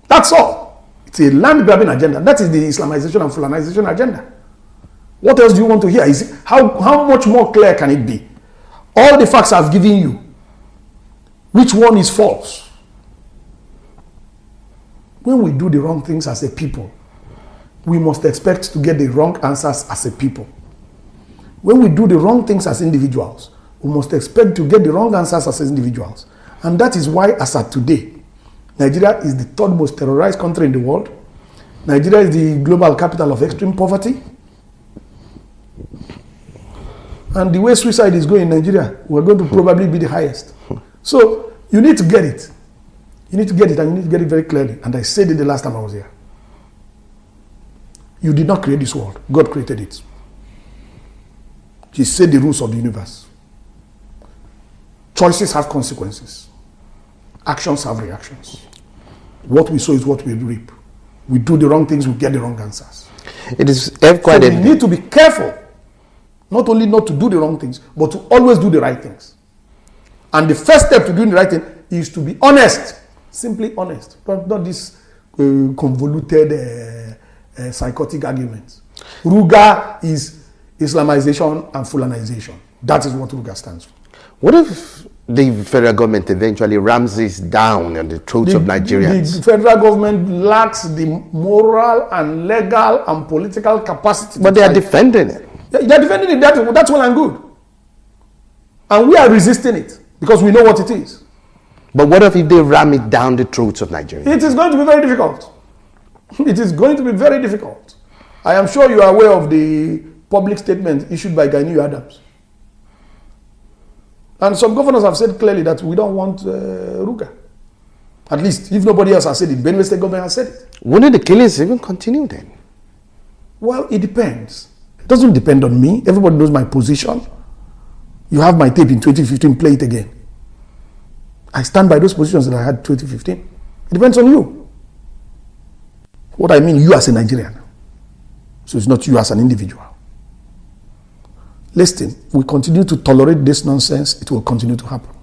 That's all. It's a land grabbing agenda. That is the Islamization and Fulanization agenda. What else do you want to hear? How much more clear can it be? All the facts I've given you, which one is false? When we do the wrong things as a people, we must expect to get the wrong answers as a people. When we do the wrong things as individuals, we must expect to get the wrong answers as individuals. And that is why, as at today, Nigeria is the third most terrorized country in the world. Nigeria is the global capital of extreme poverty. And the way suicide is going in Nigeria, we're going to probably be the highest. So you need to get it. You need to get it, and you need to get it very clearly. And I said it the last time I was here. You did not create this world. God created it. He set the rules of the universe. Choices have consequences. Actions have reactions. What we sow is what we reap. We do the wrong things, we get the wrong answers. It is quite so we need to be careful. Not only not to do the wrong things, but to always do the right things. And the first step to doing the right thing is to be honest. Simply honest. Not this convoluted, psychotic arguments. Ruga is Islamization and Fulanization. That is what Ruga stands for. What if the federal government eventually rams this down on the throats of Nigerians? The federal government lacks the moral and legal and political capacity. But they are defending it. They're defending it. That's well and good. And we are resisting it because we know what it is. But what if they ram it down the throats of Nigerians? It is going to be very difficult. It is going to be very difficult. I am sure you are aware of the public statement issued by Gani Adams. And some governors have said clearly that we don't want Ruga. At least, if nobody else has said it, Benue State government has said it. Wouldn't the killings even continue then? Well, it depends. It doesn't depend on me. Everybody knows my position. You have my tape in 2015, play it again. I stand by those positions that I had in 2015. It depends on you. What I mean, you as a Nigerian. So it's not you as an individual. Listen, we continue to tolerate this nonsense, it will continue to happen.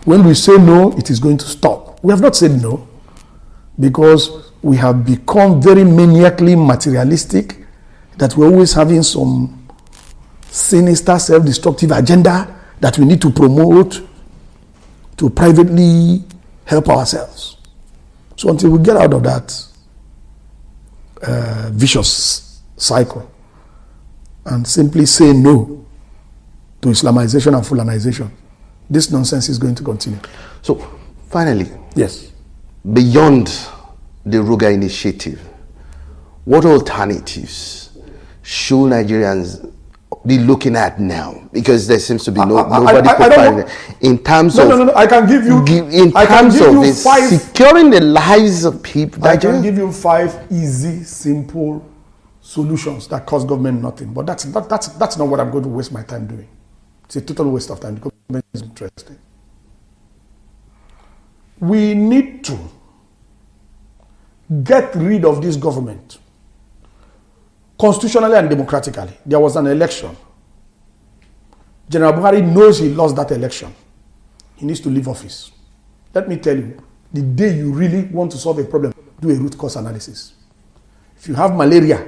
When we say no, it is going to stop. We have not said no because we have become very maniacally materialistic, that we're always having some sinister, self-destructive agenda that we need to promote to privately help ourselves. So until we get out of that vicious cycle and simply say no to Islamization and Fulanization, this nonsense is going to continue. So finally, yes, beyond the Ruga Initiative, what alternatives should Nigerians be looking at now? Because there seems to be nobody in terms of I can give you securing the lives of people. I can give you 5 easy, simple solutions that cost government nothing. But that's not what I'm going to waste my time doing. It's a total waste of time. The government is interested. We need to get rid of this government constitutionally and democratically. There was an election. General Buhari knows he lost that election. He needs to leave office. Let me tell you, the day you really want to solve a problem, do a root cause analysis. If you have malaria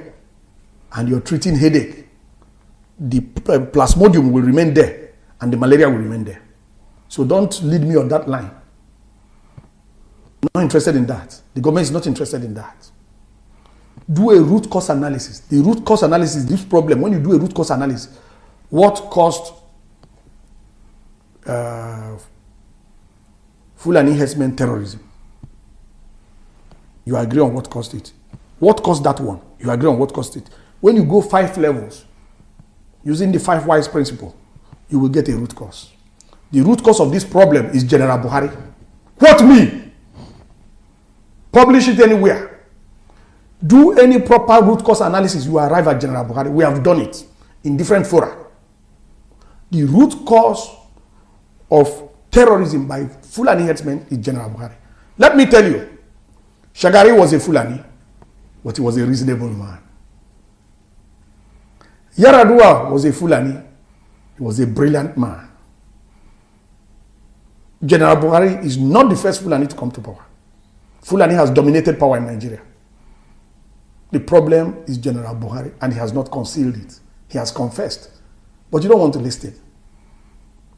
and you're treating headache, the plasmodium will remain there and the malaria will remain there. So don't lead me on that line. I'm not interested in that. The government is not interested in that. Do a root cause analysis. The root cause analysis, this problem, when you do a root cause analysis, what caused Fulani herdsmen terrorism? You agree on what caused it. What caused that one? You agree on what caused it. When you go 5 levels, using the 5 whys principle, you will get a root cause. The root cause of this problem is General Buhari. What me? Publish it anywhere. Do any proper root cause analysis, you arrive at General Buhari. We have done it in different fora. The root cause of terrorism by Fulani headsmen is General Buhari. Let me tell you, Shagari was a Fulani, but he was a reasonable man. Yaradua was a Fulani, he was a brilliant man. General Buhari is not the first Fulani to come to power. Fulani has dominated power in Nigeria. The problem is General Buhari, and he has not concealed it. He has confessed. But you don't want to list it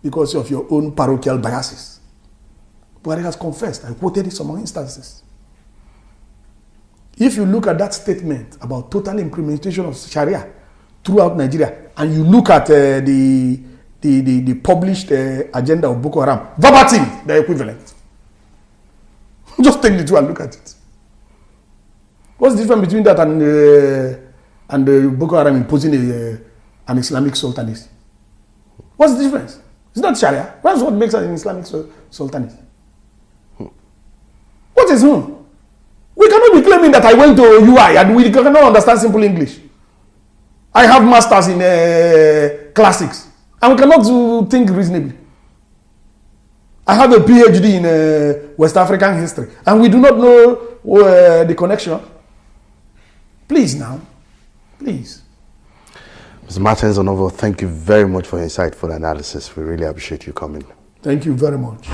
because of your own parochial biases. Buhari has confessed. I quoted it some instances. If you look at that statement about total implementation of Sharia throughout Nigeria, and you look at the published agenda of Boko Haram, verbatim, the equivalent. Just take the two and look at it. What's the difference between that and Boko Haram imposing an Islamic sultanate? What's the difference? It's not Sharia. That's what makes an Islamic sultanate. What is whom? We cannot be claiming that I went to UI and we cannot understand simple English. I have masters in classics and we cannot think reasonably. I have a PhD in West African history and we do not know the connection. Please now, please. Mr. Martins Onovo, thank you very much for your insightful analysis. We really appreciate you coming. Thank you very much.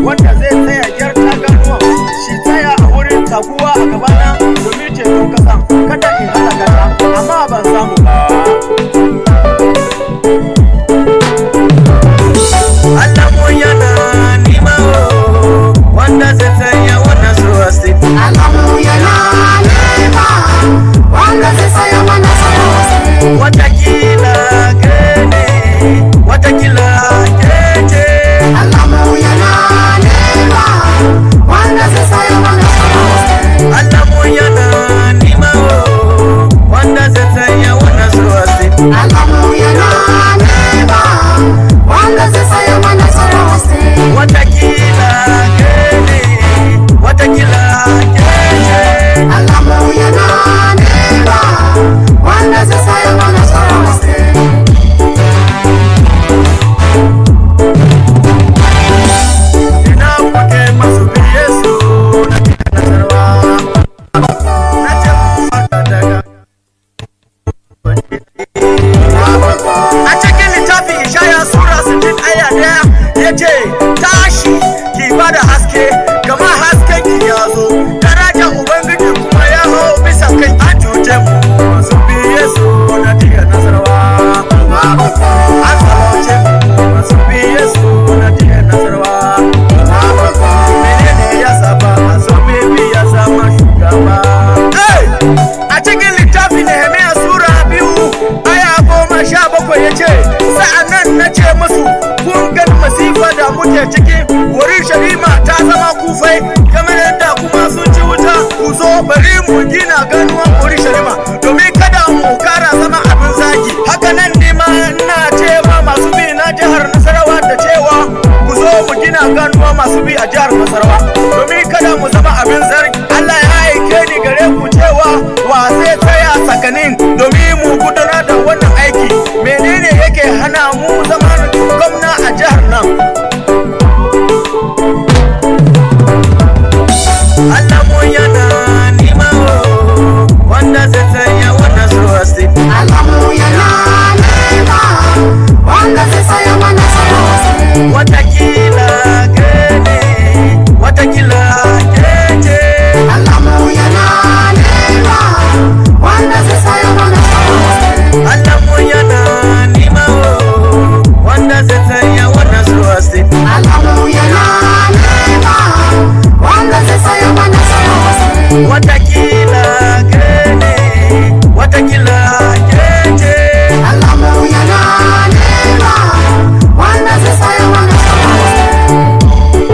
wanda zai tsaya jar ganuwa shi tsaya a wurin taguwa a gabana domin ceton kasa kada in halaka ta amma ban samu ba. Allah mu yana nima wanda zai tsaya wannan suwasti. Allah mu yana nima wanda zai tsaya wannan suwasti. Wata kila ke cikin wurin sharima ta zama kufai kamar yadda kuma sun ci wuta ku zo bari mu gina ganuwan wurin sharima domin kada mu kara zama abin zagi haka nan ne ma ina ce ma masu bi na jihar Nasarawa da cewa ku zo mu gina ganuwa masu bi a jihar Nasarawa domin kada mu zama abin zargi Allah ya aike ni gare ku cewa wa zai tsaya tsakanin domin mu gudanar da wannan aiki menene yake hana mu zama gwamna a jihar nan Allah mu yana nima wanda zai tsaya wannan Nasarawa state Allah mu yana nima wanda zai tsaya wannan Nasarawa state watakila gane watakila keje Allah mu yana nima wanda zai tsaya wannan Nasarawa state Allah mu yana nima wanda zai tsaya wannan Nasarawa state Allah mu yana nima wanda zai tsaya wannan Nasarawa state watakila gane watakila keje Allah mu yana nima wanda zai tsaya wannan Nasarawa state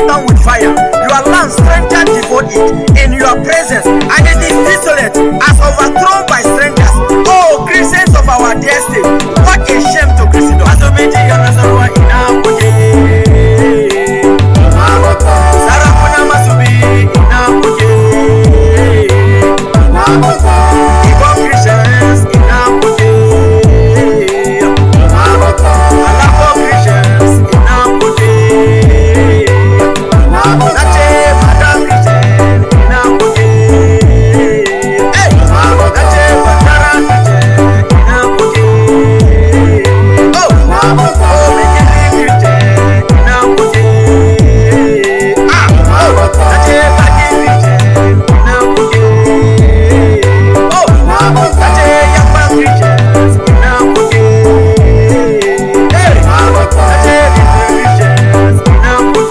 down with fire, your land strengthened before it in your presence, and it is desolate as overthrown by strangers. Oh, Christians of our dear state, what a shame to Christendom. Azobiti ya Nazarwa inakuye, Sarakuna masubi inakuye, Ipob Christians inakuye, Alafo Christians inakuye. Nache Madam Christian inakuye, Nache Bandara Christian inakuye, Oh, Mekili Christian inakuye, Nache Bagi Christian inakuye, Nache Yamba Christians inakuye, Nache Little Christians inakuye.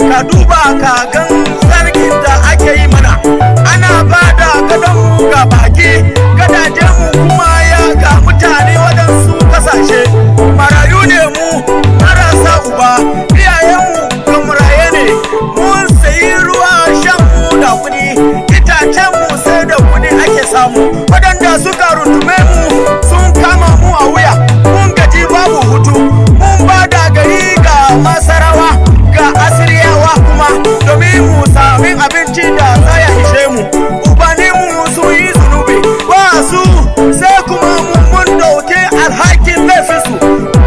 Ka duba ka gan zargin da ake yi mana, ana bada gadon ga baki, gadajen mu kuma ya ga mutane waɗansu kasashe. Marayu ne mu marasa uba, iyayenmu kamaraye ne, mun sayi ruwa shan mu da kuɗi, itacen mu sai da kuɗi ake samu. Waɗanda suka runtume mu sun kama mu a wuya, mun gaji babu hutu, mun bada gari ga Masarawa ga Asiriyawa kuma domin mu sami abinci da zaya ishe mu. Ubaninmu sun yi zunubi ba su sai kuma mun dauke alhakin laifinsu.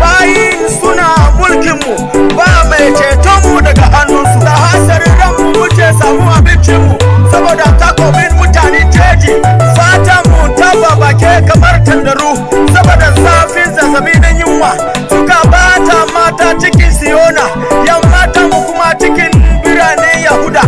Bayin suna mulkinmu ba mai ceton mu daga hannunsu. Da hasarin ranmu muke samu abincinmu saboda takobin mutanen jeji. Fatan mu ta babake kamar tandaru saboda zafin zazzabi na yunwa. Suka bata mata cikin Siyona, yan mata mu kuma cikin birane Yahuda.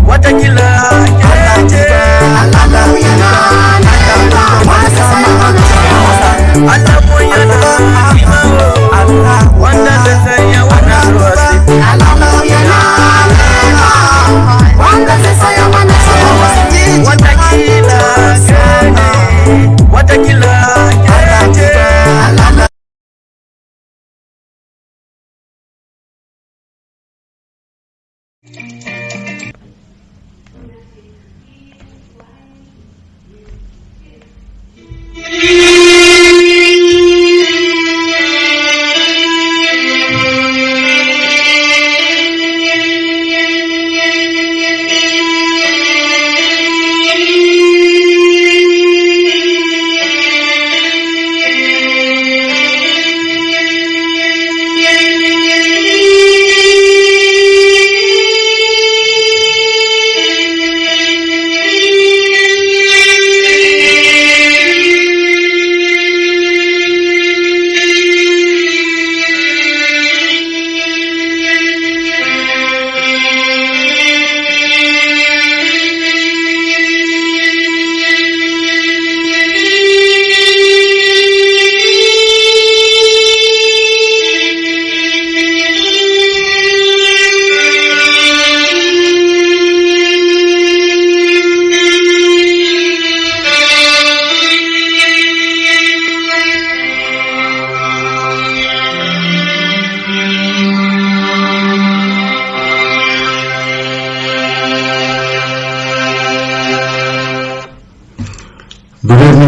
watakila keje alamu yana alamu yana wanda zesaya wana rosi alamu yana wanda zesaya wana rosi watakila keje watakila keje alamu.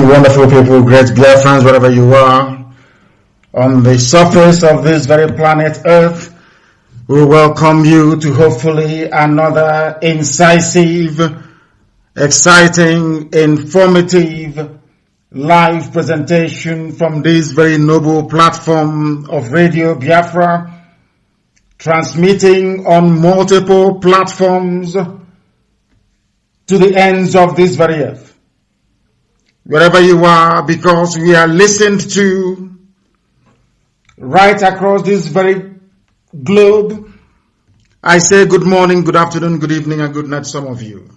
Wonderful people, great Biafrans, wherever you are, on the surface of this very planet Earth, we welcome you to hopefully another incisive, exciting, informative, live presentation from this very noble platform of Radio Biafra, transmitting on multiple platforms to the ends of this very earth. Wherever you are, because we are listened to right across this very globe, I say good morning, good afternoon, good evening, and good night to some of you.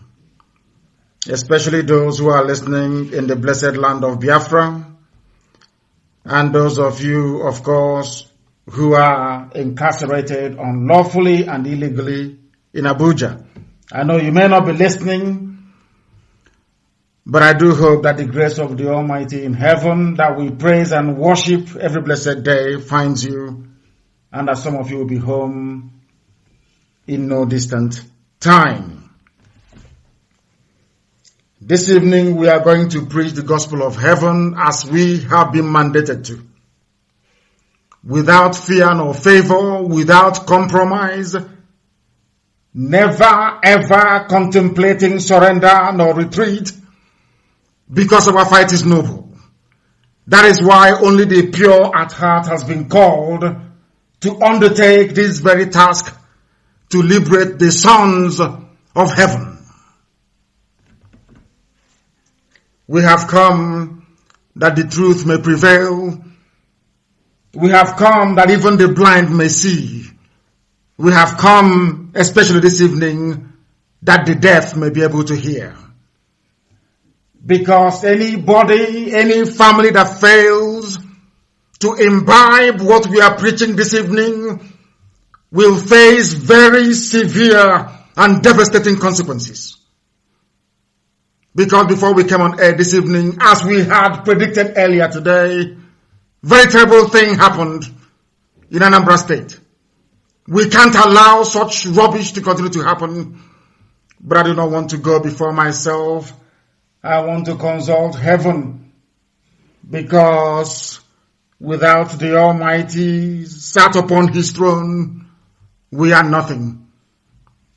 Especially those who are listening in the blessed land of Biafra, and those of you, of course, who are incarcerated unlawfully and illegally in Abuja. I know you may not be listening, but I do hope that the grace of the Almighty in heaven that we praise and worship every blessed day finds you, and that some of you will be home in no distant time. This evening we are going to preach the gospel of heaven as we have been mandated to. Without fear nor favor, without compromise, never ever contemplating surrender nor retreat, because our fight is noble. That is why only the pure at heart has been called to undertake this very task to liberate the sons of heaven. We have come that the truth may prevail. We have come that even the blind may see. We have come, especially this evening, that the deaf may be able to hear. Because anybody, any family that fails to imbibe what we are preaching this evening will face very severe and devastating consequences. Because before we came on air this evening, as we had predicted earlier today, very terrible thing happened in Anambra State. We can't allow such rubbish to continue to happen, but I do not want to go before myself. I want to consult heaven, because without the Almighty sat upon his throne, we are nothing.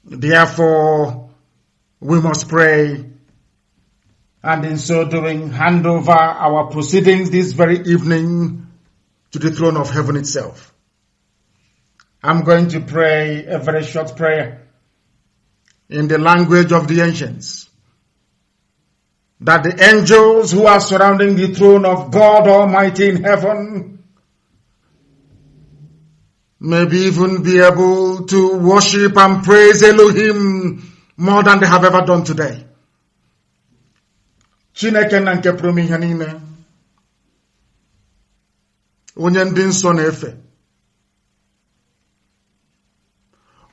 Therefore, we must pray, and in so doing, hand over our proceedings this very evening to the throne of heaven itself. I'm going to pray a very short prayer in the language of the ancients, that the angels who are surrounding the throne of God Almighty in heaven may even be able to worship and praise Elohim more than they have ever done today. Chineke na nke pụrụ ihe niile, onye ndị nsọ na-efe,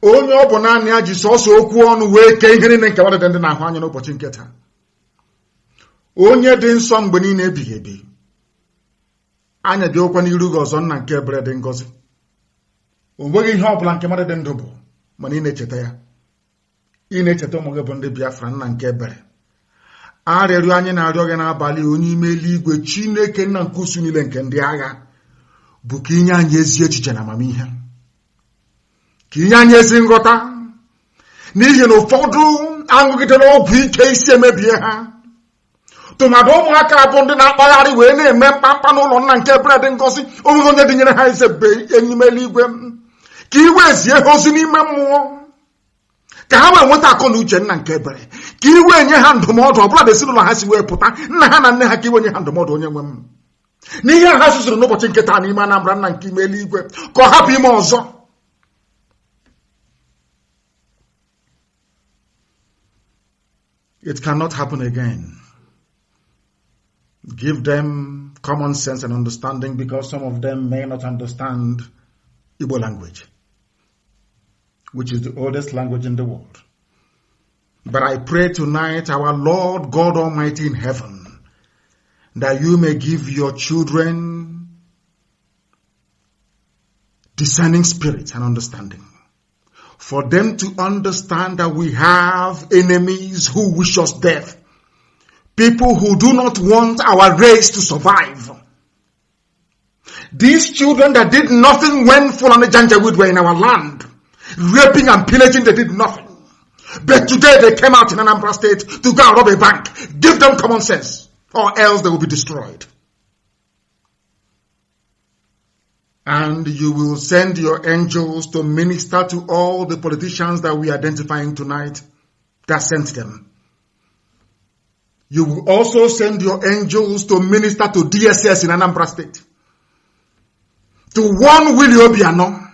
onye ọ bụ naanị ya ji sọsọ okwu ọnụ wee kee ihe niile nke wadịdị ndị na-ahụ anya n'ụbọchị nke taa, onye dị nsọ mgbe niile ebighị ebi. Anya dị okwu n'iru gị ọzọ, nna nke ebere dị ngọzi. O nweghị ihe ọbụla nke mmadụ dị ndụ bụ mana ị na-echeta ya. Ị na-echeta ụmụ gị bụ ndị Biafra, nna nke ebere. Arịrịọ anyị na-arịọ gị n'abalị, onye ime eluigwe, Chineke nna nke usu niile nke ndị agha, bụ ka inye anyị ezi echiche na amamihe, ka inye anyị ezi nghọta, n'ihi na ụfọdụ aṅụgidere ọgwụ ike isi emebie ha. Tụmadụ ụmụaka bụ ndị na-akpagharị wee na-eme mkpamkpa n'ụlọ nna nke ebere dị ngọzi. Onweghị onye dịnyere ha eze be enyi ime eluigwe, ka iwe zie ha ozi n'ime mmụọ, ka ha wee nweta akọ na uche nna nke ebere, ka iwe nye ha ndụmọdụ ọbụla dị ezinụlọ ha si wee pụta, nna ha na nne ha, ka iwe nye ha ndụmọdụ, onye nwe m, n'ihe ha zụzụrụ n'ụbọchị nke taa n'ime Anambra, nna nke ime eluigwe, ka ọ hapụ ime ọzọ. It cannot happen again. Give them common sense and understanding, because some of them may not understand Igbo language, which is the oldest language in the world. But I pray tonight, our Lord God Almighty in heaven, that you may give your children discerning spirits and understanding, for them to understand that we have enemies who wish us death, people who do not want our race to survive. These children that did nothing when Fulani Janjaweed were in our land, raping and pillaging, they did nothing. But today they came out in Anambra State to go and rob a bank. Give them common sense, or else they will be destroyed. And you will send your angels to minister to all the politicians that we are identifying tonight that sent them. You will also send your angels to minister to DSS in Anambra State, to warn Willie Obiano